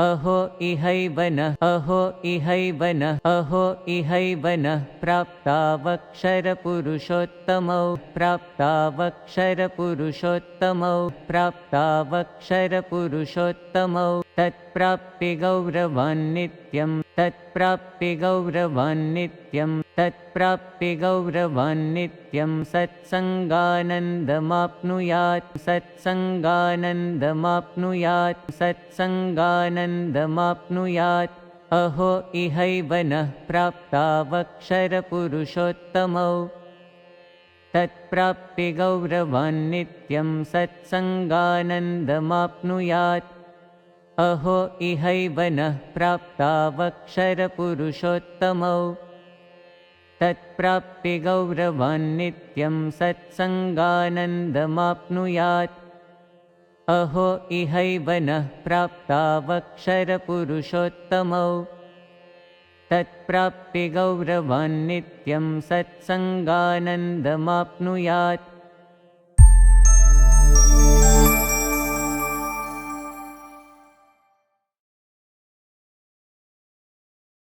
अहो इहैव नः अहो इहैव नः अहो इहैव नः प्राप्तावक्षरपुरुषोत्तमौ प्राप्तावक्षरपुरुषोत्तमौ प्राप्तावक्षरपुरुषोत्तमौ तत्प्राप्तिगौरवान्नित्यं तत्प्राप्तिगौरवान्नित्यं तत्प्राप्तिगौरवान्नित्यं सत्सङ्गानन्दमाप्नुयात् सत्सङ्गानन्दमाप्नुयात् सत्सङ्गानन्दमाप्नुयात् अहो इहैव नः प्राप्तावक्षरपुरुषोत्तमौ तत्प्राप्तिगौरवान्नित्यं सत्सङ्गानन्दमाप्नुयात् अहो इहैव नः प्राप्तावक्षरपुरुषोत्तमौ तत्प्राप्तिगौरवान्नित्यं सत्सङ्गानन्दमाप्नुयात् अहो इहैव नः प्राप्तावक्षरपुरुषोत्तमौ तत्प्राप्तिगौरवान्नित्यं सत्सङ्गानन्दमाप्नुयात्